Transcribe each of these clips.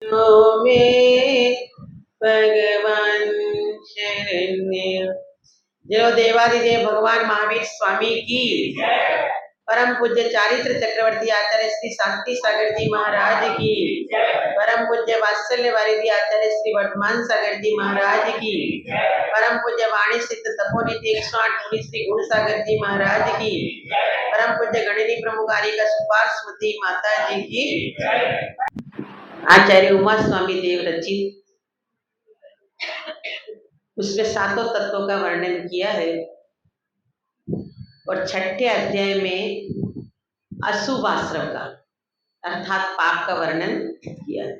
में भगवान शरण्य। जय देवादिदेव भगवान महावीर स्वामी की। परम पूज्य चारित्र चक्रवर्ती आचार्य श्री शांति सागर जी महाराज की। परम पूज्य वात्सल्य वारिधि आचार्य श्री वर्धमान सागर जी महाराज की। परम पूज्य वाणी सिद्ध तपोनिधि 108 मुनि श्री गुण सागर जी महाराज की। परम पूज्य गणिनी प्रमुखारी का सुपार्श्वती माता जी की। आचार्य उमा स्वामी देव रचित उसमें सातों तत्वों का वर्णन किया है और छठे अध्याय में अशुभ आश्रम का अर्थात पाप का वर्णन किया है।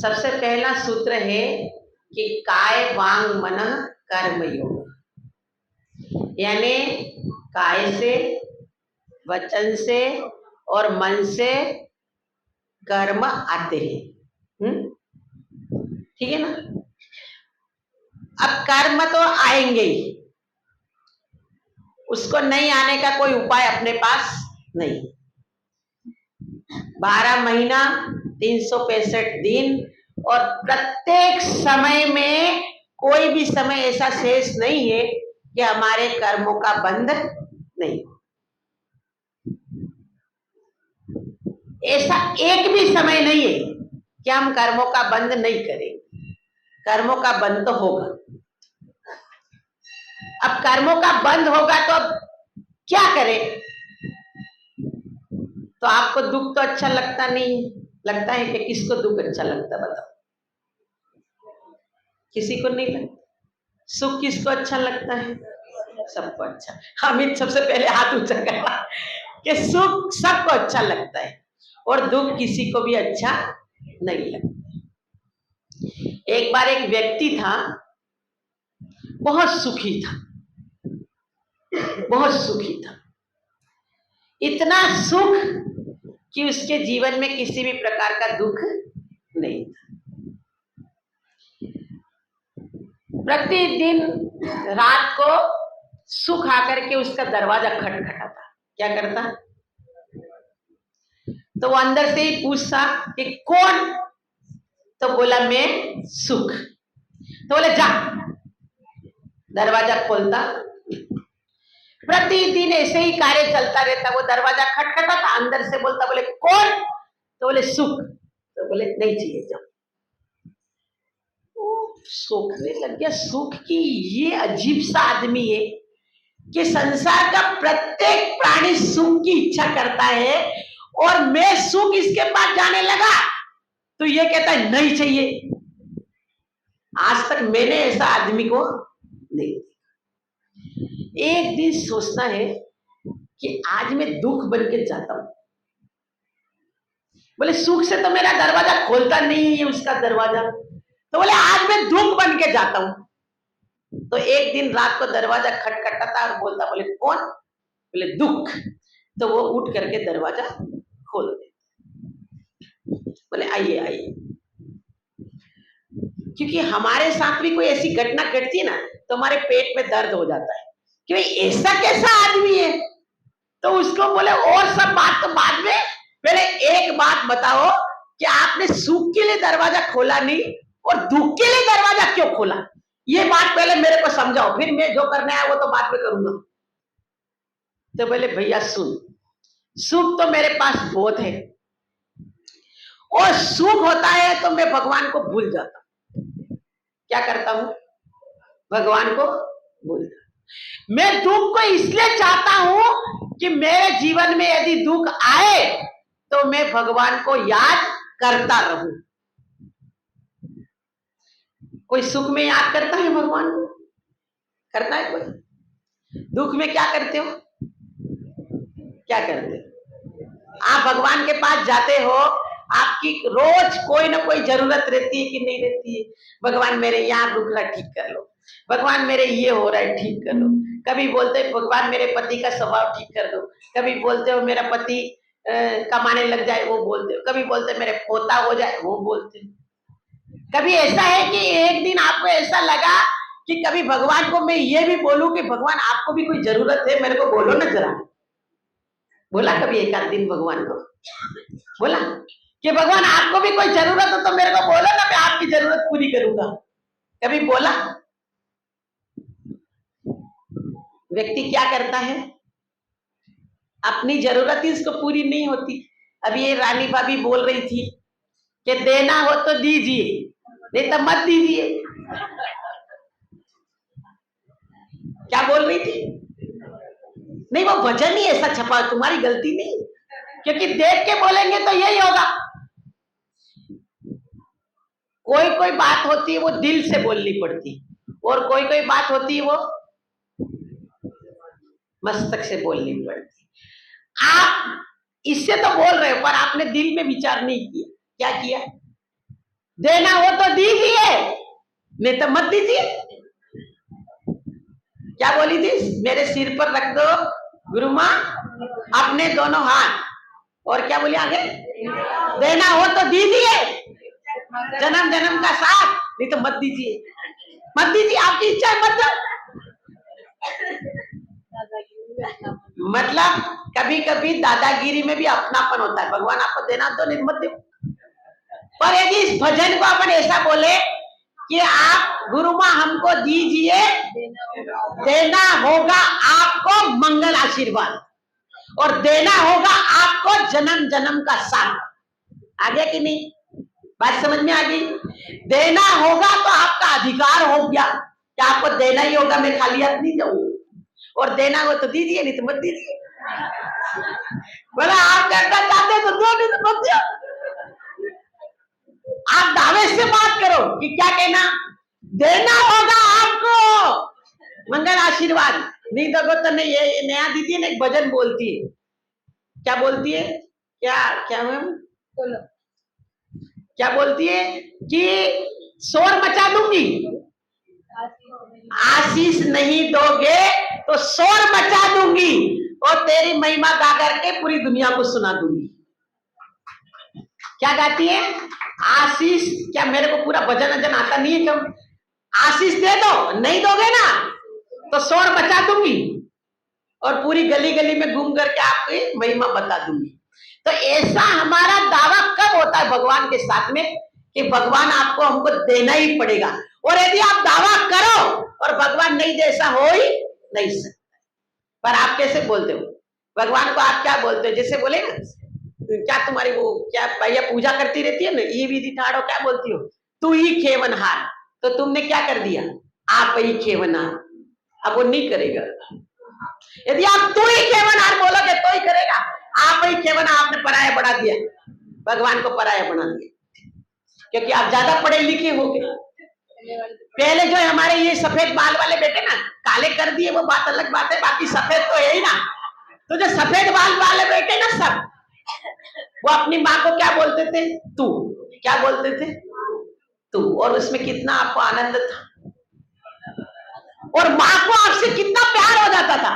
सबसे पहला सूत्र है कि काय वांग मन कर्म योग, यानी काय से, वचन से और मन से कर्म आते हैं। ठीक है ना। अब कर्म तो आएंगे ही, उसको नहीं आने का कोई उपाय अपने पास नहीं। 12 महीना 365 दिन और प्रत्येक समय में कोई भी समय ऐसा शेष नहीं है कि हमारे कर्मों का बंध नहीं हो। ऐसा एक भी समय नहीं है कि हम कर्मों का बंद नहीं करेंगे। कर्मों का बंद तो होगा। अब कर्मों का बंद होगा तो अब क्या करें? तो आपको दुख तो अच्छा लगता नहीं, लगता है कि किसको दुख अच्छा लगता बताओ? किसी को नहीं लगता। सुख किसको अच्छा लगता है? सबको अच्छा। हामिद सबसे पहले हाथ ऊंचा करा कि सुख सबको अच्छा लगता है और दुख किसी को भी अच्छा नहीं लगता। एक बार एक व्यक्ति था, बहुत सुखी था, बहुत सुखी था, इतना सुख कि उसके जीवन में किसी भी प्रकार का दुख नहीं था। प्रतिदिन रात को सुख आकर के उसका दरवाजा खटखटाता। क्या करता? तो वो अंदर से ही पूछता कि कौन? तो बोला मैं सुख। तो बोले जा। दरवाजा खोलता। प्रतिदिन ऐसे ही कार्य चलता रहता। वो दरवाजा खटखटाता, अंदर से बोलता, बोले कौन? तो बोले सुख। तो बोले नहीं चाहिए, जाओ। सोचने लग गया सुख की ये अजीब सा आदमी है कि संसार का प्रत्येक प्राणी सुख की इच्छा करता है और मैं सुख इसके पास जाने लगा तो ये कहता है नहीं चाहिए। आज तक मैंने ऐसा आदमी को नहीं देखा। एक दिन सोचता है कि आज मैं दुख बन के जाता हूं। बोले सुख से तो मेरा दरवाजा खोलता नहीं है उसका दरवाजा, तो बोले आज मैं दुख बन के जाता हूं। तो एक दिन रात को दरवाजा खटखटाता और बोलता, बोले कौन? बोले दुख। तो वो उठ करके दरवाजा खोल दे। बोले आइए आइए। क्योंकि हमारे साथ भी कोई ऐसी घटना घटती है ना तो हमारे पेट में दर्द हो जाता है कि भाई ऐसा कैसा आदमी है। तो उसको बोले और सब बात तो बाद में, पहले एक बात बताओ कि आपने सुख के लिए दरवाजा खोला नहीं और दुख के लिए दरवाजा क्यों खोला? ये बात पहले मेरे को समझाओ, फिर मैं जो करने आया वो तो बाद में करूंगा। तो बोले भैया सुन, सुख तो मेरे पास बहुत है और सुख होता है तो मैं भगवान को भूल जाता हूं। क्या करता हूं? भगवान को भूल जाता। मैं दुख को इसलिए चाहता हूं कि मेरे जीवन में यदि दुख आए तो मैं भगवान को याद करता रहूं। कोई सुख में याद करता है भगवान को? करता है कोई? दुख में क्या करते हो? क्या करते हो? आप भगवान के पास जाते हो, आपकी रोज कोई ना कोई जरूरत रहती है कि नहीं रहती है? भगवान मेरे यहाँ दुख रहा ठीक कर लो, भगवान मेरे ये हो रहा है ठीक कर लो। कभी बोलते हो भगवान मेरे पति का स्वभाव ठीक कर दो, कभी बोलते हो मेरा पति कमाने लग जाए, वो बोलते हो। कभी बोलते मेरे पोता हो जाए, वो बोलते हो। कभी ऐसा है कि एक दिन आपको ऐसा लगा कि कभी भगवान को मैं ये भी बोलूं कि भगवान आपको भी कोई जरूरत है, मेरे को बोलो ना जरा? बोला कभी एक आध दिन भगवान को? बोला कि भगवान आपको भी कोई जरूरत हो तो मेरे को बोलो ना, मैं आपकी जरूरत पूरी करूंगा। कभी बोला? व्यक्ति क्या करता है, अपनी जरूरत ही उसको पूरी नहीं होती। अभी ये रानी भाभी बोल रही थी कि देना हो तो दीजिए, नहीं तो मत दीजिए। क्या बोल रही थी? नहीं, वो वचन ही ऐसा छपा, तुम्हारी गलती नहीं, क्योंकि देख के बोलेंगे तो यही होगा। कोई कोई बात होती है वो दिल से बोलनी पड़ती, और कोई कोई बात होती है वो मस्तक से बोलनी पड़ती। आप इससे तो बोल रहे हो, पर आपने दिल में विचार नहीं किया। क्या किया? देना हो तो दीजिए, नहीं तो मत दीजिए। क्या बोली थी? मेरे सिर पर रख दो गुरु माँ अपने दोनों हाथ, और क्या बोली आगे? देना हो तो दीजिए, जन्म जन्म का साथ, नहीं तो मत दीजिए। मत दीजिए, आपकी इच्छा है मत दो। मतलब कभी कभी दादागिरी में भी अपनापन होता है। भगवान आपको देना तो नहीं मत दो, पर यदि इस भजन को अपन ऐसा बोले कि आप गुरु माँ हमको दीजिए, देना होगा आपको मंगल आशीर्वाद, और देना होगा आपको जन्म जन्म का साथ। आ गया कि नहीं? बात समझ में आ गई? देना होगा तो आपका अधिकार हो गया कि आपको देना ही होगा, मैं खाली हाथ नहीं जाऊंगा। और देना हो तो दीजिए, नहीं तो मत दीजिए। बोला आप करना चाहते तो दो, नहीं तो मत दो। आप दावे से बात करो कि क्या कहना? देना होगा आपको मंगल आशीर्वाद, नहीं दोगे तो नहीं। ये नया दीदी ने एक भजन बोलती है, क्या बोलती है? क्या क्या मैम क्या बोलती है कि शोर मचा दूंगी, आशीष नहीं दोगे तो शोर मचा दूंगी, और तेरी महिमा गा करके पूरी दुनिया को सुना दूंगी। क्या गाती है? आशीष, क्या मेरे को पूरा भजन वजन आता नहीं है? कम आशीष दे दो, नहीं दोगे ना तो शोर मचा दूंगी, और पूरी गली गली में घूम करके आपकी महिमा बता दूंगी। तो ऐसा हमारा दावा कब होता है भगवान के साथ में कि भगवान आपको हमको देना ही पड़ेगा। और यदि आप दावा करो और भगवान नहीं दे, ऐसा हो ही नहीं सकता। पर आप कैसे बोलते हो भगवान को? आप क्या बोलते हो? जैसे बोले ना, क्या तुम्हारी वो क्या भैया पूजा करती रहती है ना, ये विधि ठाड़ो, क्या बोलती हो? तू ही खेवनहार। तो तुमने क्या कर दिया? आप ही खेवनहार। अब वो नहीं करेगा। यदि आप तू ही खेवनहार बोलोगे तो ही करेगा। आप ही खेवनहार, आपने पराया बढ़ा दिया, भगवान को पराया बना दिया, क्योंकि आप ज्यादा पढ़े लिखे हो गए। पहले जो हमारे ये सफेद बाल वाले बेटे ना, काले कर दिए वो बात अलग बात है, बाकी सफेद तो है ही ना। तो जो सफेद बाल वाले बेटे ना सब, वो अपनी माँ को क्या बोलते थे? तू। क्या बोलते थे? तू। और उसमें कितना आपको आनंद था, और माँ को आपसे कितना प्यार हो जाता था।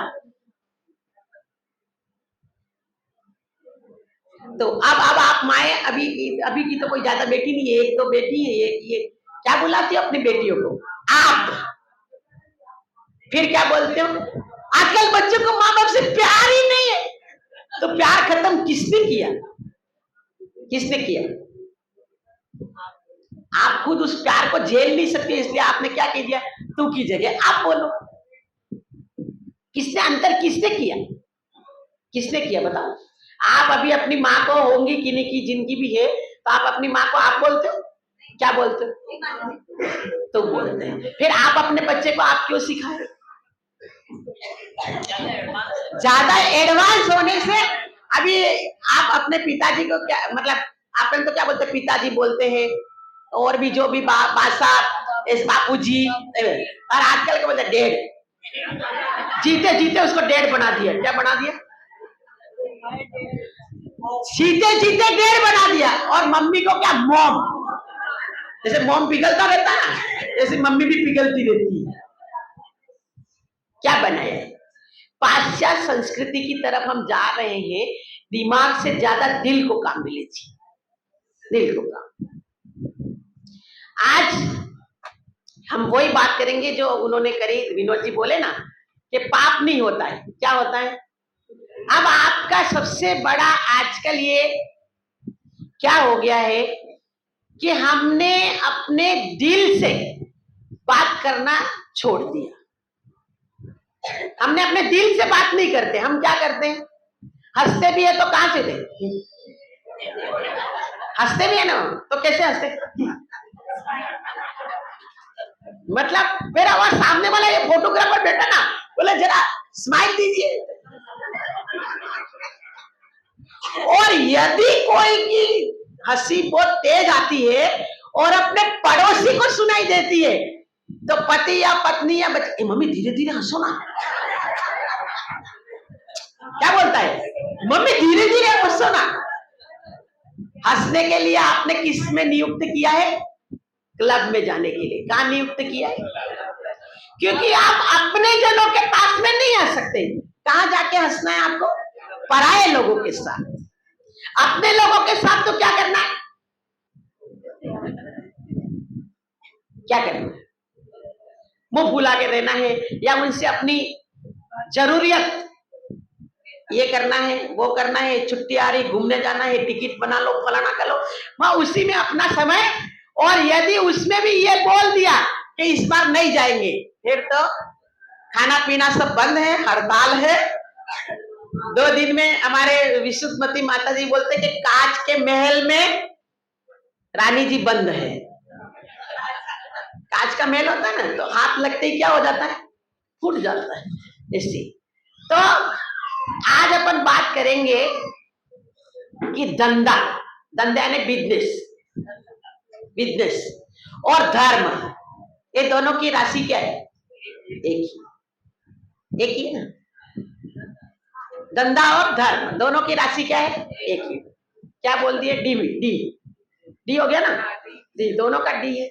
तो अब आप माए, अभी की तो कोई ज्यादा बेटी नहीं है, एक दो बेटी है। ये क्या बुलाती हो अपनी बेटियों को? आप। फिर क्या बोलते हो? आजकल बच्चों को माँ बाप से प्यार ही नहीं है। तो प्यार खत्म किसने किया? किसने किया? आप खुद उस प्यार को झेल नहीं सकते, इसलिए आपने क्या कह दिया? तू की जगह आप बोलो। किसने अंतर किसने किया? किसने किया बताओ? आप अभी अपनी माँ को होंगी कि नहीं की, जिनकी भी है, तो आप अपनी माँ को आप बोलते हो? क्या बोलते हो? तो बोलते हैं। फिर आप अपने बच्चे को आप क्यों सिखाए? ज्यादा एडवांस होने से। अभी आप अपने पिताजी को क्या मतलब, आपने तो क्या बोलते हैं? पिताजी बोलते हैं, और भी जो भी बापू जी, और आजकल क्या बोलते हैं? डेड। जीते जीते उसको डेड बना दिया। क्या बना दिया? जीते जीते डेड बना दिया। और मम्मी को क्या? मॉम। जैसे मॉम पिघलता रहता है, जैसे मम्मी भी पिघलती रहती है। क्या बनाया है? पाश्चात्य संस्कृति की तरफ हम जा रहे हैं, दिमाग से ज्यादा दिल को काम मिले जी, दिल को काम। आज हम वही बात करेंगे जो उन्होंने करी, विनोद जी बोले ना कि पाप नहीं होता है। क्या होता है? अब आपका सबसे बड़ा आजकल ये क्या हो गया है कि हमने अपने दिल से बात करना छोड़ दिया। हमने अपने दिल से बात नहीं करते। हम क्या करते हैं, हंसते भी है तो कहां से दे, हंसते भी है ना तो कैसे हंसते, मतलब मेरा वहां सामने वाला ये फोटोग्राफर बैठा ना, बोले जरा स्माइल दीजिए। और यदि कोई की हंसी बहुत तेज आती है और अपने पड़ोसी को सुनाई देती है तो पति या पत्नी या बच्चे, मम्मी धीरे धीरे हंसो ना, क्या बोलता है, मम्मी धीरे धीरे हंसो ना। हंसने के लिए आपने किस में नियुक्त किया है, क्लब में जाने के लिए। कहां नियुक्त किया है, क्योंकि आप अपने जनों के पास में नहीं हंस सकते। कहां जाके हंसना है आपको, पराये लोगों के साथ। अपने लोगों के साथ तो क्या करना है, क्या करना है, मुंह फुला के रहना है या उनसे अपनी जरूरियत ये करना है वो करना है, छुट्टी आ रही घूमने जाना है, टिकट बना लो, फलाना कर लो, वहां उसी में अपना समय। और यदि उसमें भी ये बोल दिया कि इस बार नहीं जाएंगे, फिर तो खाना पीना सब बंद है, हड़ताल है। 2 दिन में हमारे विशुद्धमती माता जी बोलते कि कांच के महल में रानी जी बंद है। कांच का महल होता है ना, तो हाथ लगते ही क्या हो जाता है, फूट जाता है। इसी तो आज अपन बात करेंगे कि धंधा, धंधा यानी बिजनेस, बिजनेस और धर्म, ये दोनों की राशि क्या है, एक ही है ना। धंधा और धर्म दोनों की राशि क्या है, एक ही। क्या बोल दिए, डी, डी डी हो गया ना, डी दोनों का डी है।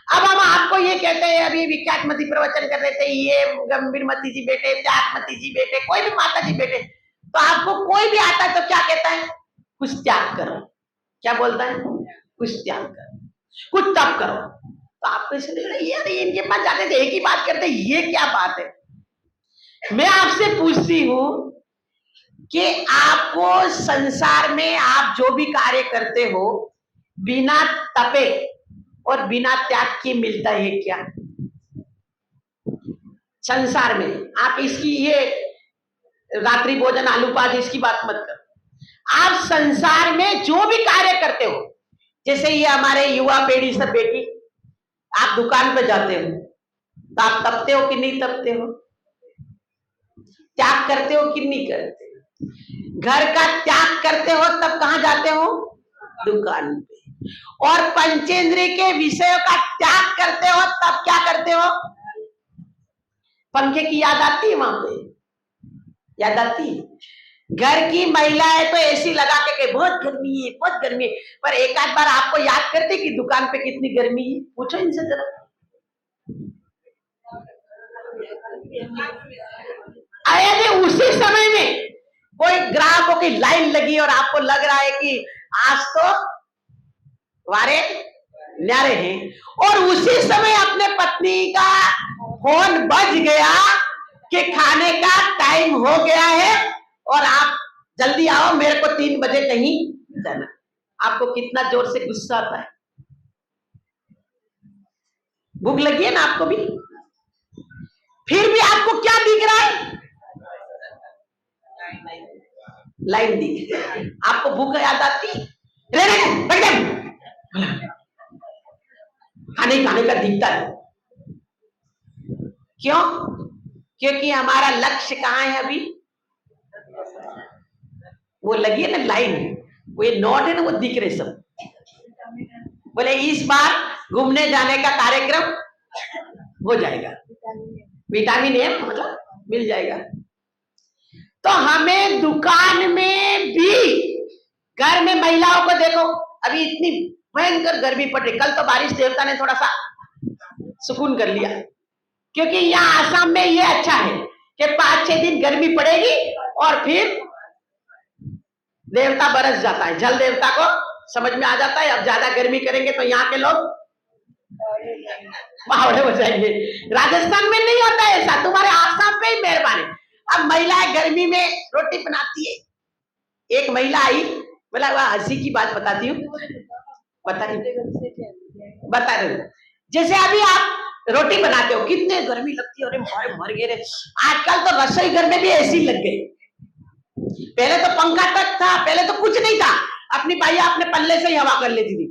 अब हम आपको ये कहते हैं, अभी विख्यात मती प्रवचन कर रहे थे, ये गंभीर मती जी बेटे, त्याग मती जी बेटे, कोई भी माता जी बेटे, तो आपको कोई भी आता है तो क्या कहता है, कुछ त्याग करो। क्या बोलता है, कुछ त्याग करो, कुछ तप करो। तो आपको इसलिए यार इनके पास जाते थे एक ही बात करते, ये क्या बात है। मैं आपसे पूछती हूं कि आपको संसार में आप जो भी कार्य करते हो बिना तपे और बिना त्याग के मिलता है क्या, संसार में। आप इसकी ये रात्रि भोजन आलू पाज इसकी बात मत करो। आप संसार में जो भी कार्य करते हो, जैसे ये हमारे युवा पीढ़ी सब बेटी, आप दुकान पे जाते हो तो आप तपते हो कि नहीं तपते हो, त्याग करते हो कि नहीं करते। घर का त्याग करते हो तब कहां जाते हो, दुकान पे। और पंचेंद्रिय के विषयों का त्याग करते हो तब क्या करते हो, पंखे की याद आती है, वहां पे याद आती है। घर की महिला है तो एसी लगा के बहुत गर्मी है, बहुत गर्मी है, पर एक आध बार आपको याद करते कि दुकान पे कितनी गर्मी है, पूछो इनसे जरा। यदि उसी समय में कोई ग्राहकों की लाइन लगी और आपको लग रहा है कि आज तो वारे न्यारे हैं, और उसी समय अपने पत्नी का फोन बज गया कि खाने का टाइम हो गया है और आप जल्दी आओ, मेरे को 3 बजे कहीं जाना, आपको कितना जोर से गुस्सा आता है। भूख लगी है ना आपको भी, फिर भी आपको क्या दिख रहा है, लाइन दिख रही है। आपको भूख याद आती, खाने का दिखता है। क्यों, क्योंकि हमारा लक्ष्य कहां है अभी, वो लगी है ना लाइन, वो ये नोट है ना, वो दिख रहे सब। बोले इस बार घूमने जाने का कार्यक्रम हो जाएगा, विटामिन ए मतलब मिल जाएगा। तो हमें दुकान में भी, घर में महिलाओं को देखो, अभी इतनी भयंकर गर्मी पड़ रही, कल तो बारिश देवता ने थोड़ा सा सुकून कर लिया, क्योंकि यहाँ आसाम में ये अच्छा है कि 5-6 दिन गर्मी पड़ेगी और फिर देवता बरस जाता है, जल देवता को समझ में आ जाता है अब ज्यादा गर्मी करेंगे तो यहाँ के लोग बावड़े हो जाएंगे। राजस्थान में नहीं होता है ऐसा, तुम्हारे आसाम पे ही मेहरबानी। अब महिलाएं गर्मी में रोटी बनाती है, एक महिला आई बोला वह हंसी की बात बताती हूँ, बता रही हूँ। जैसे अभी आप रोटी बनाते हो, कितने गर्मी लगती है, अरे मारे मर गए रे। आजकल तो रसोई घर में भी एसी लग गई। पहले तो पंखा तक था, पहले तो कुछ नहीं था, अपनी बाइया अपने पल्ले से ही हवा कर लेती थी।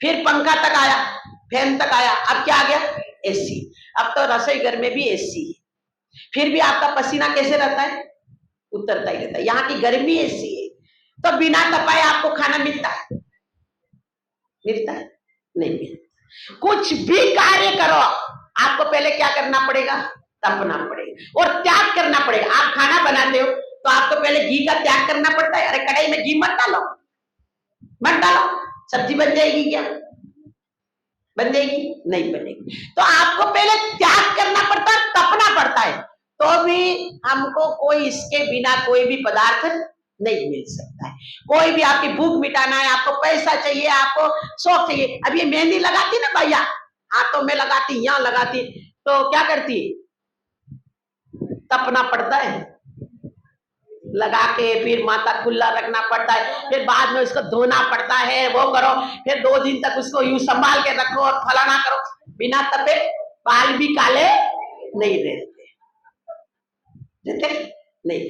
फिर पंखा तक आया, फैन तक आया, अब क्या आ गया? एसी। अब तो रसोई घर में भी एसी है। फिर भी आपका पसीना कैसे रहता है? उतरता ही रहता है। यहाँ की गर्मी ऐसी है, तो बिना तपाए आपको खाना मिलता है? मिलता है? नहीं मिलता। कुछ भी कार्य करो, आपको पहले क्या करना पड़ेगा? तपना पड़ेगा और त्याग करना पड़ेगा। आप खाना बनाते हो तो आपको पहले घी का त्याग करना पड़ता है। अरे कढ़ाई में घी मत डालो, मत डालो, सब्जी बन जाएगी क्या? बन जाएगी? नहीं बनेगी। तो आपको पहले त्याग करना पड़ता है, तपना पड़ता है, तो भी हमको कोई इसके बिना कोई भी पदार्थ नहीं मिल सकता है। कोई भी आपकी भूख मिटाना है, आपको पैसा चाहिए, आपको शौक चाहिए। अब ये मेहंदी लगाती ना भैया, हाथों में लगाती, यहाँ लगाती, तो क्या करती? तपना पड़ता है, लगा के फिर माथा खुला रखना पड़ता है, फिर बाद में उसको धोना पड़ता है, वो करो, फिर 2 दिन तक उसको यूं संभाल के रखो और फलाना करो। बिना तपे बाल भी काले नहीं रहते, नहीं।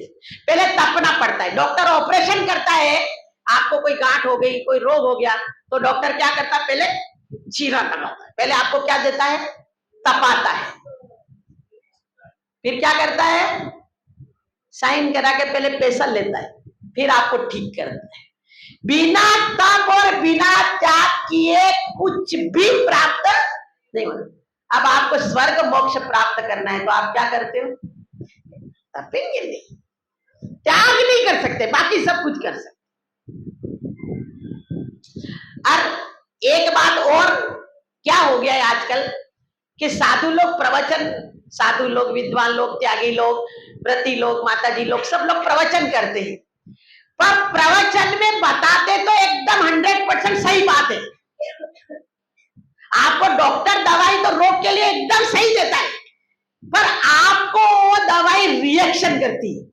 पहले तपना पड़ता है। डॉक्टर ऑपरेशन करता है, आपको कोई गांठ हो गई, कोई रोग हो गया, तो डॉक्टर क्या करता है? पहले चीरा लगाता है, पहले आपको क्या देता है? तपाता है, फिर क्या करता है? साइन करा के पहले पैसा लेता है, फिर आपको ठीक करता है। बिना तप और बिना त्याग किए कुछ भी प्राप्त नहीं होता। अब आपको स्वर्ग मोक्ष प्राप्त करना है तो आप क्या करते हो? तपेंगे नहीं, त्याग नहीं कर सकते, बाकी सब कुछ कर सकते। और एक बात और क्या हो गया है आजकल कि साधु लोग प्रवचन, साधु लोग, विद्वान लोग, त्यागी लोग, व्रती लोग, माताजी लोग, सब लोग प्रवचन करते हैं, पर प्रवचन में बताते तो एकदम 100% सही बात है। आपको डॉक्टर दवाई तो रोग के लिए एकदम सही देता है, पर आपको वो दवाई रिएक्शन करती है।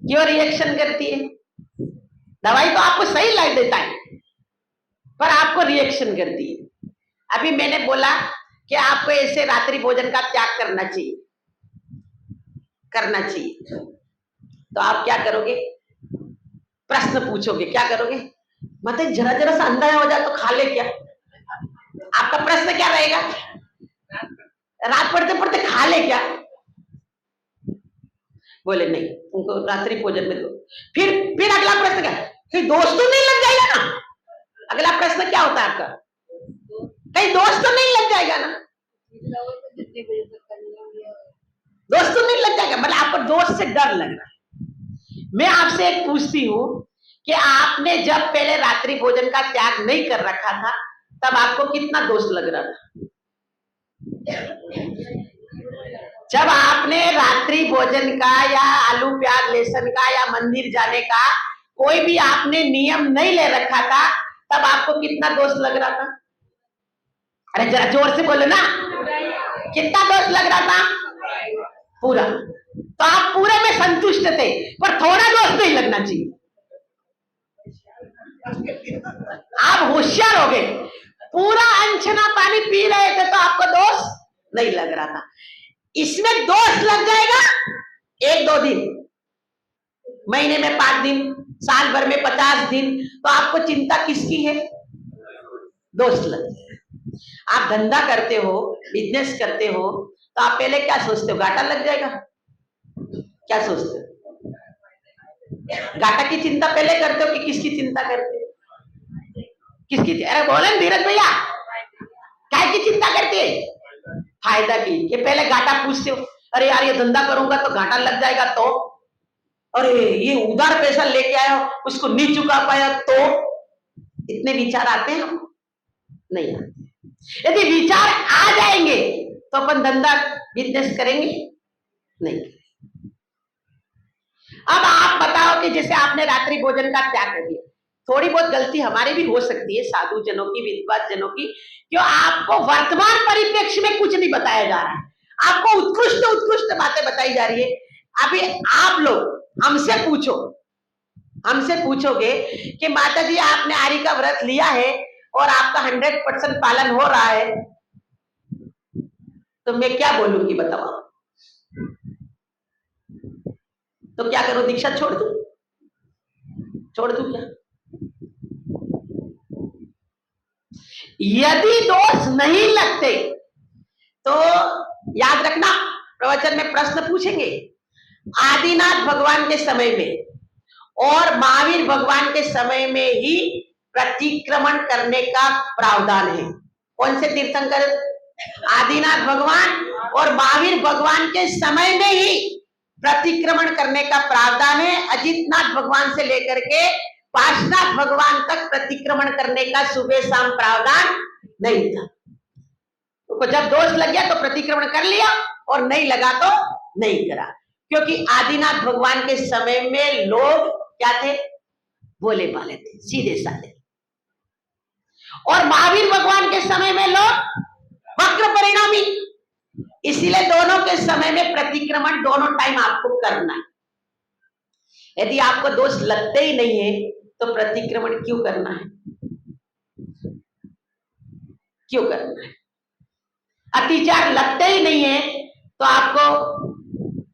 क्यों रिएक्शन करती है? दवाई तो आपको सही ला देता है, पर आपको रिएक्शन करती है। अभी मैंने बोला कि आपको ऐसे रात्रि भोजन का त्याग करना चाहिए, करना चाहिए, तो आप क्या करोगे? प्रश्न पूछोगे, क्या करोगे? मतलब जरा जरा सा अंधा हो जाए तो खा ले क्या? आपका प्रश्न क्या रहेगा? रात पढ़ते पढ़ते खा ले क्या? बोले नहीं, उनको रात्रि भोजन में दो। फिर अगला प्रश्न क्या? फिर दोस्त तो नहीं लग जाएगा ना? अगला प्रश्न क्या होता है आपका? कहीं दोस्त तो नहीं लग जाएगा ना? दोस्त तो नहीं लग जाएगा, मतलब आपको दोस्त से डर लग रहा है। मैं आपसे एक पूछती हूँ कि आपने जब पहले रात्रि भोजन का त्याग नहीं कर रखा था, तब आपको कितना दोस्त लग रहा था? जब आपने रात्रि भोजन का या आलू प्याज लहसुन का या मंदिर जाने का कोई भी आपने नियम नहीं ले रखा था, तब आपको कितना दोस्त लग रहा था? अरे जरा जोर से बोलो ना, कितना दोस्त लग रहा था? पूरा। तो आप पूरे में संतुष्ट थे, पर थोड़ा दोस्त नहीं लगना चाहिए। आप होशियार हो गए, पूरा अनछना पानी पी रहे थे तो आपको दोस्त नहीं लग रहा था। इसमें दोस्त लग जाएगा 1-2 दिन, महीने में 5 दिन, साल भर में 50 दिन, तो आपको चिंता किसकी है? दोस्त लग जाएगा। आप धंधा करते हो, बिजनेस करते हो, तो आप पहले क्या सोचते हो? घाटा लग जाएगा, क्या सोचते हो? घाटा की चिंता पहले करते हो कि किसकी चिंता करते हो? किसकी? अरे बोले धीरज भैया, क्या की चिंता करते है? फायदा की। ये पहले घाटा पूछते हो, अरे यार ये धंधा करूंगा तो घाटा लग जाएगा तो, अरे ये उधार पैसा लेके आया हो उसको नहीं चुका पाया तो, इतने विचार आते हैं? नहीं आते। यदि विचार आ जाएंगे तो अपन धंधा बिजनेस करेंगे नहीं। अब आप बताओ कि जैसे आपने रात्रि भोजन का त्याग कर दिया, थोड़ी बहुत गलती हमारी भी हो सकती है, साधु जनों की, विद्वान जनों की, क्यों आपको वर्तमान परिप्रेक्ष्य में कुछ नहीं बताया जा रहा है, आपको उत्कृष्ट उत्कृष्ट बातें बताई जा रही है। अभी आप लोग हमसे पूछो, हमसे पूछोगे कि माता जी आपने आरी का व्रत लिया है और आपका 100% पालन हो रहा है, तो मैं क्या बोलूंगी बताओ? तो क्या करूं, दीक्षा छोड़ दूं? छोड़ दूं क्या? यदि दोष नहीं लगते तो याद रखना, प्रवचन में प्रश्न पूछेंगे। आदिनाथ भगवान के समय में और महावीर भगवान के समय में ही प्रतिक्रमण करने का प्रावधान है। कौन से तीर्थंकर? आदिनाथ भगवान और महावीर भगवान के समय में ही प्रतिक्रमण करने का प्रावधान है। अजितनाथ भगवान से लेकर के पार्श्वनाथ भगवान तक प्रतिक्रमण करने का सुबह शाम प्रावधान नहीं था। तो जब दोष लग गया तो प्रतिक्रमण कर लिया और नहीं लगा तो नहीं करा, क्योंकि आदिनाथ भगवान के समय में लोग क्या थे? भोले भाले थे, सीधे साधे। और महावीर भगवान के समय में लोग वक्र परिणामी। इसीलिए दोनों के समय में प्रतिक्रमण दोनों टाइम आपको करना है। यदि आपको दोष लगते ही नहीं है तो प्रतिक्रमण क्यों करना है? क्यों करना है? अतिचार लगते ही नहीं है तो आपको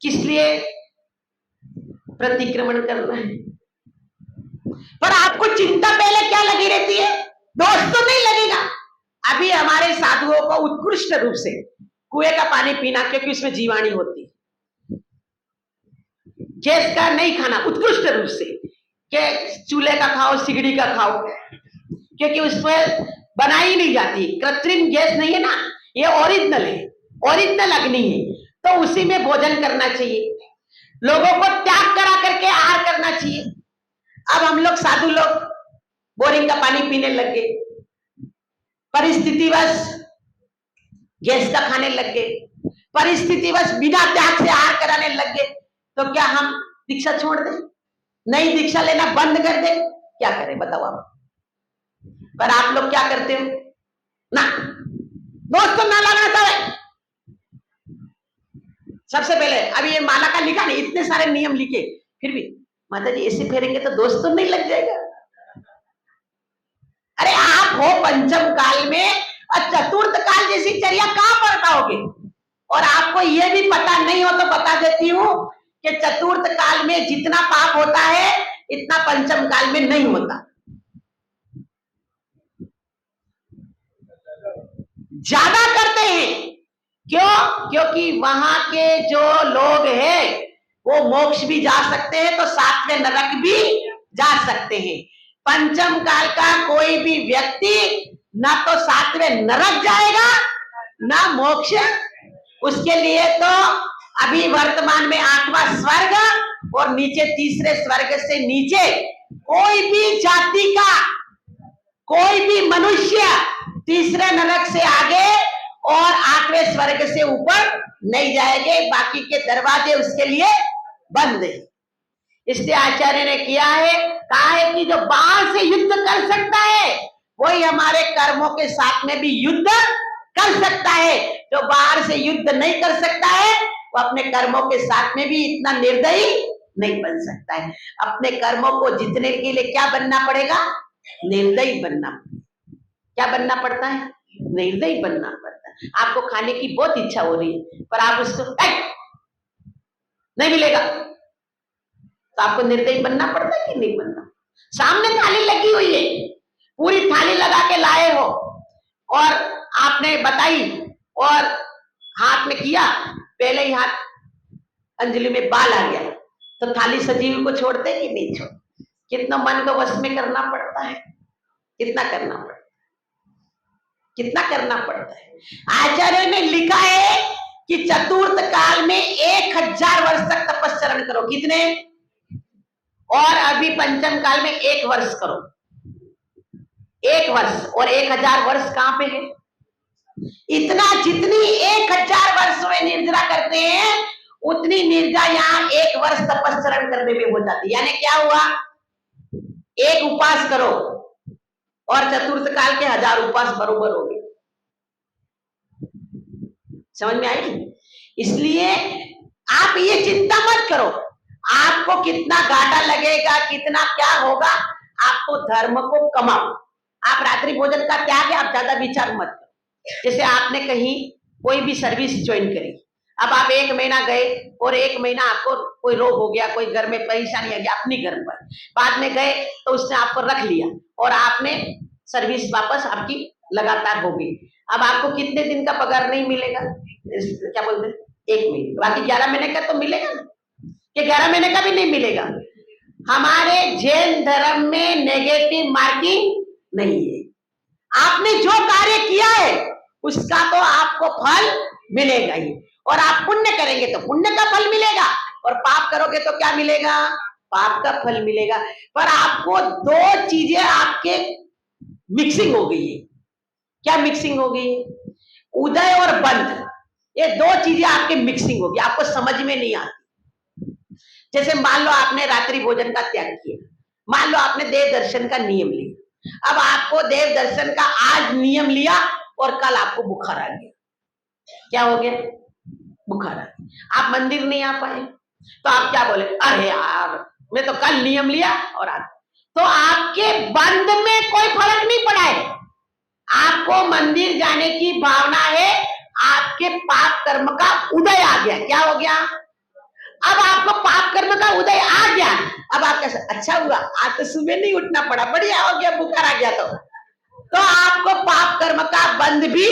किस लिए प्रतिक्रमण करना है? पर आपको चिंता पहले क्या लगी रहती है? दोष तो नहीं लगेगा। अभी हमारे साधुओं को उत्कृष्ट रूप से कुएं का पानी पीना, क्योंकि उसमें जीवाणु होती है। गैस का नहीं खाना उत्कृष्ट रूप से, कि चूल्हे का खाओ, सिगड़ी का खाओ, क्योंकि उसमें बनाई नहीं जाती, कृत्रिम गैस नहीं है ना, ये ओरिजिनल है, ओरिजिनल अग्नि है। तो उसी में भोजन करना चाहिए। लोगों को त्याग करा करके आहार करना चाहिए। अब हम लोग साधु लोग बोरिंग का पानी पीने लग गए, परिस्थितिवश गैस का खाने लग गए, परिस्थितिवश बिना त्याग से आहार कराने लग गए। तो क्या हम दीक्षा छोड़ दें? नहीं, दीक्षा लेना बंद कर दे? क्या करें बताओ आप? पर आप लोग क्या करते हो ना? दोस्त तो ना लगना था। सबसे पहले अभी ये माला का लिखा नहीं, इतने सारे नियम लिखे, फिर भी माता जी ऐसे फेरेंगे तो दोस्त तो नहीं लग जाएगा? अरे आप हो पंचम काल में और चतुर्थ काल जैसी चर्या कहां पर पाओगे? और आपको यह भी पता नहीं हो तो बता देती हूं कि चतुर्थ काल में जितना पाप होता है इतना पंचम काल में नहीं होता। ज्यादा करते हैं। क्यों? क्योंकि वहां के जो लोग हैं वो मोक्ष भी जा सकते हैं, तो सातवें नरक भी जा सकते हैं। पंचम काल का कोई भी व्यक्ति ना तो सातवें नरक जाएगा ना मोक्ष। उसके लिए तो अभी वर्तमान में 8वां स्वर्ग और नीचे तीसरे स्वर्ग से नीचे कोई भी जाति का कोई भी मनुष्य तीसरे नरक से आगे और 8वें स्वर्ग से ऊपर नहीं जाएंगे। बाकी के दरवाजे उसके लिए बंद है। इसलिए आचार्य ने किया है, कहा है कि जो बाहर से युद्ध कर सकता है वही हमारे कर्मों के साथ में भी युद्ध कर सकता है। जो बाहर से युद्ध नहीं कर सकता है वो अपने कर्मों के साथ में भी इतना निर्दयी नहीं बन सकता है। अपने कर्मों को जीतने के लिए क्या बनना पड़ेगा? निर्दयी बनना। क्या बनना पड़ता है? निर्दयी बनना पड़ता है। आपको खाने की बहुत इच्छा हो रही है पर आप उसको नहीं मिलेगा तो आपको निर्दयी बनना पड़ता है कि नहीं बनना? सामने थाली लगी हुई है, पूरी थाली लगा के लाए हो और आपने बताई और हाथ में किया, पहले ही हाथ अंजलि में बाल आ गया तो थाली सजी हुई को छोड़ते कि नहीं छोड़? कितना मन को वश में करना पड़ता है, कितना करना पड़ता है, कितना करना पड़ता है। आचार्य ने लिखा है कि चतुर्थ काल में 1000 वर्ष तक तपस्चरण करो। कितने? और अभी पंचम काल में 1 वर्ष करो। 1 वर्ष और 1000 वर्ष कहां पे है? इतना जितनी 1000 वर्ष में निर्जरा करते हैं उतनी निर्जरा यहाँ 1 वर्ष तपस्चरण करने में हो जाती है। यानी क्या हुआ? 1 उपवास करो और चतुर्थ काल के 1000 उपवास बरोबर हो गए। समझ में आई? इसलिए आप ये चिंता मत करो। आपको कितना घाटा लगेगा, कितना क्या होगा, आपको धर्म को कमाओ। आप रात्रि भोजन का त्याग है, आप ज्यादा विचार मत करो। जैसे आपने कहीं कोई भी सर्विस ज्वाइन करी, अब आप 1 महीना गए और 1 महीना आपको कोई रोग हो गया, कोई घर में परेशानी आ गया अपनी घर पर, बाद में गए तो उसने आपको रख लिया और आपने सर्विस वापस आपकी लगातार हो गई। अब आपको कितने दिन का पगार नहीं मिलेगा, क्या बोलते हैं, 1 महीने, बाकी 11 महीने का तो मिलेगा ना, कि 11 महीने का भी नहीं मिलेगा। हमारे जैन धर्म में नेगेटिव मार्किंग नहीं है। आपने जो कार्य किया है उसका तो आपको फल मिलेगा ही, और आप पुण्य करेंगे तो पुण्य का फल मिलेगा, और पाप करोगे तो क्या मिलेगा, पाप का फल मिलेगा। पर आपको 2 चीजें आपके मिक्सिंग हो गई है। क्या मिक्सिंग हो गई है? उदय और बंध, ये 2 चीजें आपके मिक्सिंग होगी, आपको समझ में नहीं आती। जैसे मान लो आपने रात्रि भोजन का त्याग किया, मान लो आपने देव दर्शन का नियम लिया, अब आपको देव दर्शन का आज नियम लिया और कल आपको बुखार आ गया। क्या हो गया? बुखार आ गया, आप मंदिर नहीं आ पाए, तो आप क्या बोले, अरे यार मैं तो कल नियम लिया और आज, तो आपके बंद में कोई फर्क नहीं पड़ा है। आपको मंदिर जाने की भावना है, आपके पाप कर्म का उदय आ गया। क्या हो गया? अब आपको पाप कर्म का उदय आ गया। अब आप कैसे, अच्छा हुआ आज तो सुबह नहीं उठना पड़ा, बढ़िया हो गया, बुखार आ गया तो आपको पाप कर्म का बंद भी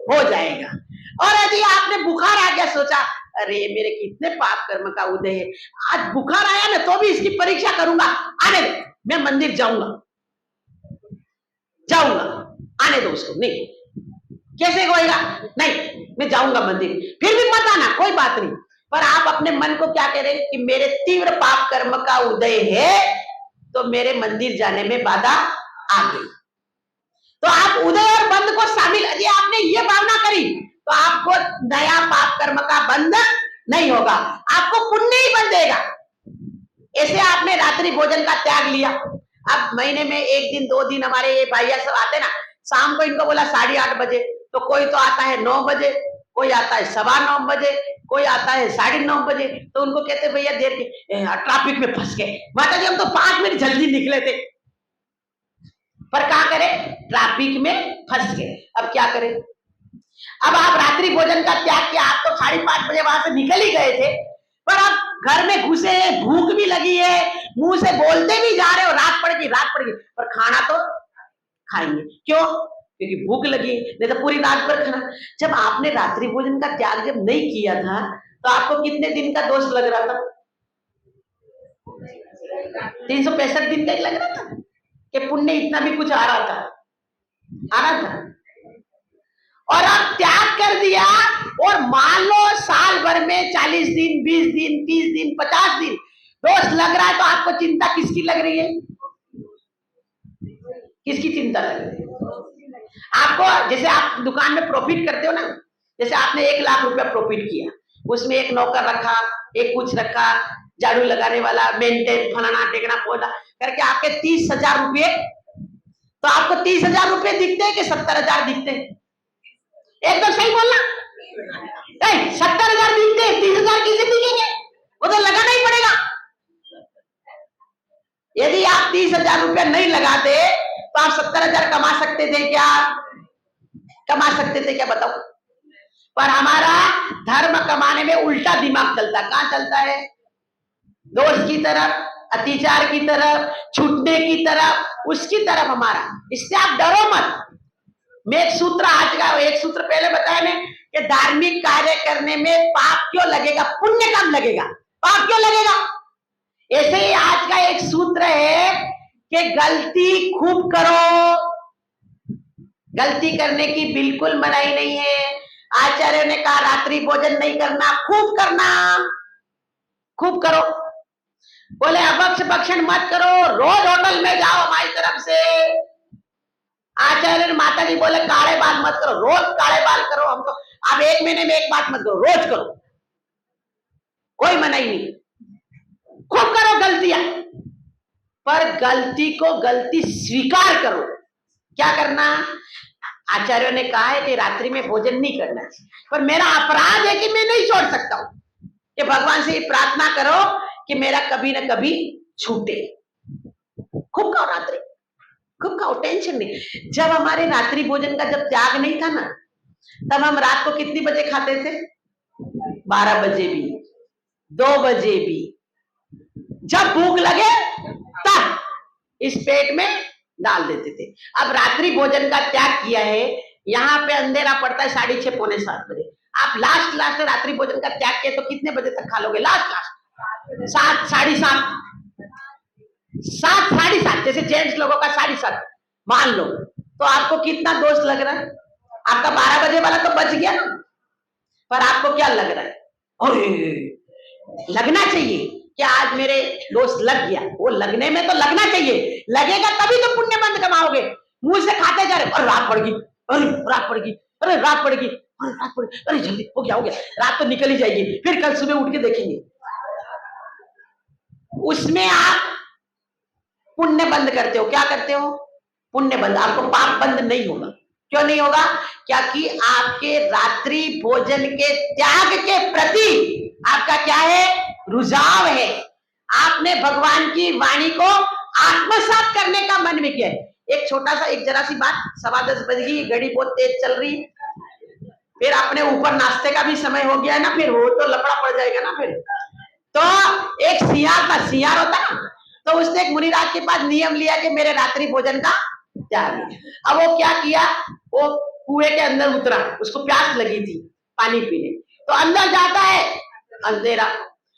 हो जाएगा। और यदि आपने बुखार आ गया, सोचा अरे मेरे कितने पाप कर्म का उदय है, आज बुखार आया ना तो भी इसकी परीक्षा करूंगा, आने दो, मैं मंदिर जाऊंगा, आने दो उसको, नहीं कैसे होएगा, नहीं मैं जाऊंगा मंदिर, फिर भी मत आना, कोई बात नहीं। पर आप अपने मन को क्या कह रहे हैं कि मेरे तीव्र पाप कर्म का उदय है, तो मेरे मंदिर जाने में बाधा आ गई। तो आप उदय और बंद को शामिल, यदि आपने ये भावना करी तो आपको नया पाप कर्म का बंध नहीं होगा, आपको पुण्य ही बंधेगा। ऐसे आपने रात्रि भोजन का त्याग लिया, अब महीने में 1 दिन 2 दिन हमारे ये भैया सब आते ना, शाम को इनको बोला 8:30 बजे, तो कोई तो आता है 9 बजे, कोई आता है 9:15 बजे, कोई आता है 9:30 बजे, तो उनको कहते भैया देर के ट्रैफिक में फंस गए। माता जी हम तो 5 मिनट जल्दी निकले थे, पर क्या करें, ट्रैफिक में फंस गए, अब क्या करें। अब आप रात्रि भोजन का त्याग किया, आप तो 5:30 बजे वहां से निकल ही गए थे, पर अब घर में घुसे हैं, भूख भी लगी है, मुंह से बोलते भी जा रहे हो रात पड़ गई, पर खाना तो खाएंगे, क्यों, क्योंकि भूख लगी, नहीं तो पूरी रात भर खाना। जब आपने रात्रि भोजन का त्याग जब नहीं किया था, तो आपको कितने दिन का दोष लग रहा था? 365 दिन का ही लग रहा था कि पुण्य इतना भी कुछ आ रहा था। और आप त्याग कर दिया, और मान लो साल भर में 40 दिन 20 दिन 30 दिन 50 दिन दोष लग रहा है, तो आपको चिंता किसकी लग रही है? किसकी चिंता लग रही है? आपको, जैसे आप दुकान में प्रॉफिट करते हो ना, जैसे आपने 1 लाख रुपया प्रॉफिट किया, उसमें एक नौकर रखा, एक कुछ रखा, झाड़ू लगाने वाला, मेंटेन, फलाना टेकना पौधा करके आपके 30,000 रुपये, तो आपको 30,000 रुपये दिखते हैं कि 70,000 दिखते हैं? एकदम सही बोलना, 70,000 दिखते हैं, 30,000 किसे दिखेंगे? वो तो लगाना ही पड़ेगा। यदि आप 30,000 रुपया नहीं लगाते तो आप 70,000 कमा सकते थे क्या? कमा सकते थे क्या, बताओ। पर हमारा धर्म कमाने में उल्टा दिमाग चलता है। कहां चलता है? दोष की तरफ, अतिचार की तरफ, छूटने की तरफ, उसकी तरफ हमारा। इससे आप डरो मत। मैं एक सूत्र आज का, एक सूत्र पहले बताया ना कि धार्मिक कार्य करने में पाप क्यों लगेगा, पुण्य कम लगेगा, पाप क्यों लगेगा। ऐसे ही आज का एक सूत्र है कि गलती खूब करो, गलती करने की बिल्कुल मनाही नहीं है। आचार्य ने कहा रात्रि भोजन नहीं करना, खूब करना, खूब करो। बोले अभक्ष भक्षण मत करो, रोज होटल में जाओ हमारी तरफ से। आचार्य माता जी बोले काले बाल मत करो, रोज काले बाल करो। हम तो अब 1 महीने में 1 बात मत करो, रोज करो, कोई मनाही नहीं, खूब करो गलतियां, पर गलती को गलती स्वीकार करो। क्या करना? आचार्यों ने कहा है कि रात्रि में भोजन नहीं करना चाहिए, पर मेरा अपराध है कि मैं नहीं छोड़ सकता हूं, कि भगवान से प्रार्थना करो कि मेरा कभी ना कभी छूटे। खूब खाओ रात्रि, खूब खाओ, टेंशन नहीं। जब हमारे रात्रि भोजन का जब त्याग नहीं था ना, तब हम रात को कितनी बजे खाते थे? 12 बजे भी, 2 बजे भी, जब भूख लगे तब इस पेट में डाल देते थे। अब रात्रि भोजन का त्याग किया है, यहाँ पे अंधेरा पड़ता है 6:30 पौने 7 बजे। आप लास्ट रात्रि भोजन का त्याग किया तो कितने बजे तक खा लोगे? लास्ट 7, 7:30, 7, 7:30, जैसे जेंट्स लोगों का 7:30 मान लो, तो आपको कितना दोष लग रहा है? आपका 12 बजे वाला तो बच गया ना, पर आपको क्या लग रहा है? लगना चाहिए कि आज मेरे दोस्त लग गया। वो लगने में तो लगना चाहिए, लगेगा तभी तो पुण्य बंद कमाओगे। मुंह से खाते जा रहे, अरे रात पड़ गई, अरे रात पड़ गई, अरे रात पड़ गई, अरे रात पड़ गई, अरे जल्दी हो गया, रात तो निकल ही जाएगी, फिर कल सुबह उठ के देखेंगे। उसमें आप पुण्य बंद करते हो। क्या करते हो? पुण्य बंद। आपको पाप बंद नहीं होगा। क्यों नहीं होगा? क्योंकि आपके रात्रि भोजन के त्याग के प्रति आपका क्या है? रुझाव है। आपने भगवान की वाणी को आत्मसात करने का मन में किया है। एक छोटा सा, एक जरा सी बात, 10:15 बज गई, घड़ी बहुत तेज चल रही है, फिर अपने ऊपर नाश्ते का भी समय हो गया है ना, फिर वो तो लफड़ा पड़ जाएगा ना। फिर तो एक सियार होता है, तो उसने एक मुनिराज के पास नियम लिया कि मेरे रात्रि भोजन का त्याग। अब वो क्या किया, वो कुएं के अंदर उतरा, उसको प्यास लगी थी पानी पीने, तो अंदर जाता है अंधेरा,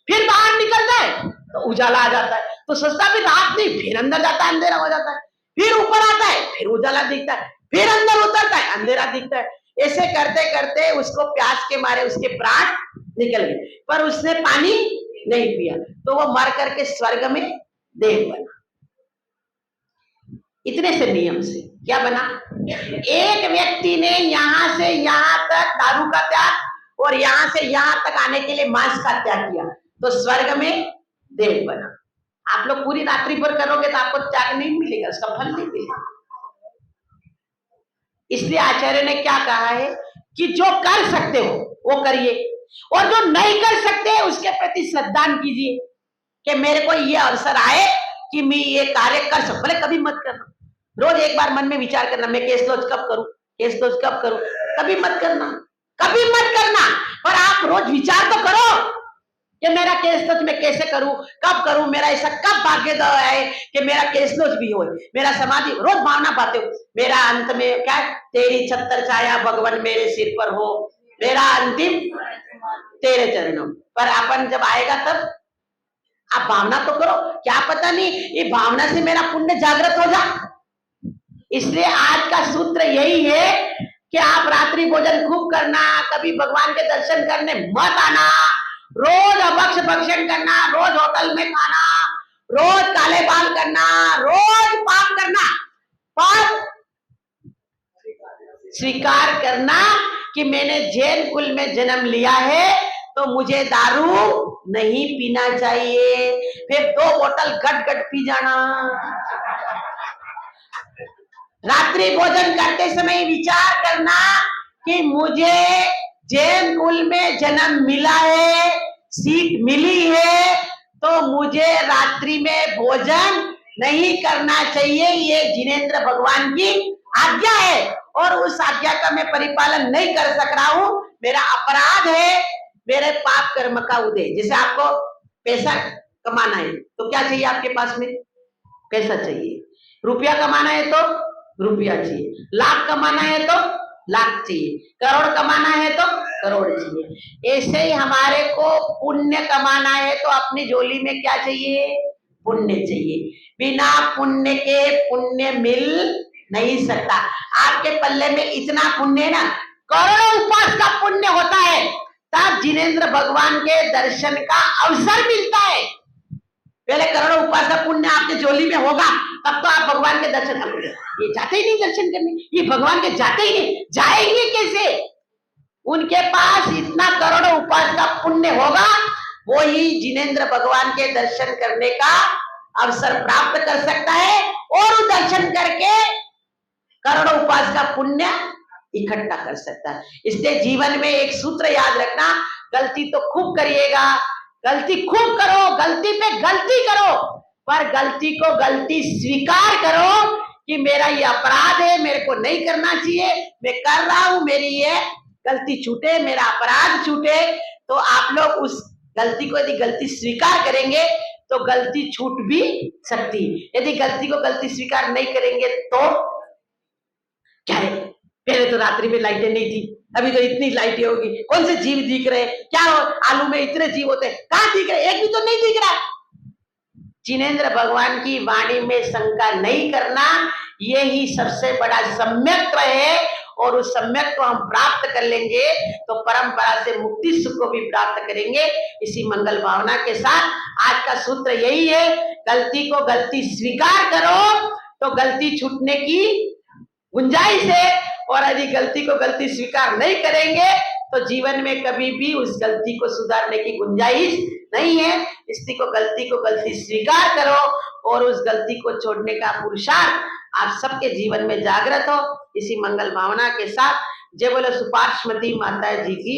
फिर बाहर निकलता है तो उजाला आ जाता है, तो सोचता भी रात नहीं, फिर अंदर जाता है अंधेरा हो जाता है, फिर ऊपर आता है फिर उजाला दिखता है, फिर अंदर उतरता है अंधेरा दिखता है। ऐसे करते करते उसको प्यास के मारे उसके प्राण निकल गए, पर उसने पानी नहीं पिया, तो वो मर करके स्वर्ग में देव बना। इतने से नियम से क्या बना? एक व्यक्ति ने यहां से यहां तक दारू का त्याग और यहां से यहां तक आने के लिए मांस का त्याग किया, तो स्वर्ग में देव बना। आप लोग पूरी रात्रि भर करोगे तो आपको त्याग नहीं मिलेगा, उसका फल नहीं मिलेगा। इसलिए आचार्य ने क्या कहा है कि जो कर सकते हो वो करिए, और जो नहीं कर सकते उसके प्रति श्रद्धान कीजिए कि मेरे को ये अवसर आए कि मैं ये कार्य कर सकूं। भले कभी मत करना, रोज एक बार मन में विचार करना, मैं केस लॉज कब करूं, केस लॉज कब करूं। कभी मत करना, कभी मत करना, पर आप रोज विचार तो करो कि मेरा केस लॉज मैं कैसे करूं, कब करूं, मेरा ऐसा कब भाग्य है कि मेरा केस लॉज भी हो, मेरा समाधि। रोज भावना पाते हो, मेरा अंत में क्या, तेरी छत्तर छाया भगवान मेरे सिर पर हो, मेरा अंतिम तेरे चरणों पर। अपन जब आएगा तब आप भावना तो करो, क्या पता नहीं ये भावना से मेरा पुण्य जागृत हो जाए। इसलिए आज का सूत्र यही है कि आप रात्रि भोजन खूब करना, कभी भगवान के दर्शन करने मत आना, रोज अभक्ष भक्षण करना, रोज होटल में खाना, रोज काले बाल करना, रोज पाप करना, पर स्वीकार करना कि मैंने जैन कुल में जन्म लिया है तो मुझे दारू नहीं पीना चाहिए। फिर 2 बोतल गट गट पी जाना। रात्रि भोजन करते समय विचार करना कि मुझे जैन कुल में जन्म मिला है, सीट मिली है, तो मुझे रात्रि में भोजन नहीं करना चाहिए। ये जिनेंद्र भगवान की आज्ञा है और उस आज्ञा का मैं परिपालन नहीं कर सक रहा हूं, मेरा अपराध है, मेरे पाप कर्म का उदय। जैसे आपको पैसा कमाना है तो क्या चाहिए आपके पास में? पैसा चाहिए। रुपया कमाना है तो रुपया चाहिए, लाख कमाना है तो लाख चाहिए, करोड़ कमाना है तो करोड़ चाहिए। ऐसे ही हमारे को पुण्य कमाना है तो अपनी झोली में क्या चाहिए? पुण्य चाहिए। बिना पुण्य के पुण्य मिल नहीं सकता। आपके पल्ले में इतना पुण्य है ना, करोड़ों उपवास का पुण्य होता है, तब जिनेंद्र भगवान के दर्शन का अवसर मिलता है। पहले करोड़ों उपवास का पुण्य आपके झोली में होगा तब तो आप भगवान के दर्शन करोगे। ये जाते ही नहीं दर्शन करने, ये भगवान के जाते ही नहीं, जाएंगे कैसे? उनके पास इतना करोड़ों उपवास का पुण्य होगा, वो ही जिनेंद्र भगवान के दर्शन करने का अवसर प्राप्त कर सकता है और दर्शन करके करोड़ों उपवास का पुण्य इकट्ठा कर सकता है। इसलिए जीवन में एक सूत्र याद रखना, गलती तो खूब करिएगा, गलती खूब करो, गलती पे गलती करो, पर गलती को गलती स्वीकार करो कि मेरा ये अपराध है, मेरे को नहीं करना चाहिए, मैं कर रहा हूं, मेरी ये गलती छूटे, मेरा अपराध छूटे। तो आप लोग उस गलती को यदि गलती स्वीकार करेंगे तो गलती छूट भी सकती। यदि गलती को गलती स्वीकार नहीं करेंगे तो क्या है, पहले तो रात्रि में लाइटें नहीं थी, अभी तो इतनी लाइटें होगी, कौन से जीव दिख रहे, क्या हो, आलू में इतने जीव होते हैं, कहां दिख रहे, एक भी तो नहीं दिख रहा। जिनेंद्र भगवान की वाणी में शंका नहीं करना, यही सबसे बड़ा सम्यक्त्व है, और उस सम्यक को हम प्राप्त कर लेंगे तो परंपरा से मुक्ति सुख को भी प्राप्त करेंगे। इसी मंगल भावना के साथ आज का सूत्र यही है, गलती को गलती स्वीकार करो तो गलती छूटने की गुंजाइश है, और यदि गलती को गलती स्वीकार नहीं करेंगे तो जीवन में कभी भी उस गलती को सुधारने की गुंजाइश नहीं है। इसलिए को गलती स्वीकार करो और उस गलती को छोड़ने का पुरुषार्थ आप सबके जीवन में जागृत हो। इसी मंगल भावना के साथ जय बोलो सुपार्श्वती माता जी की।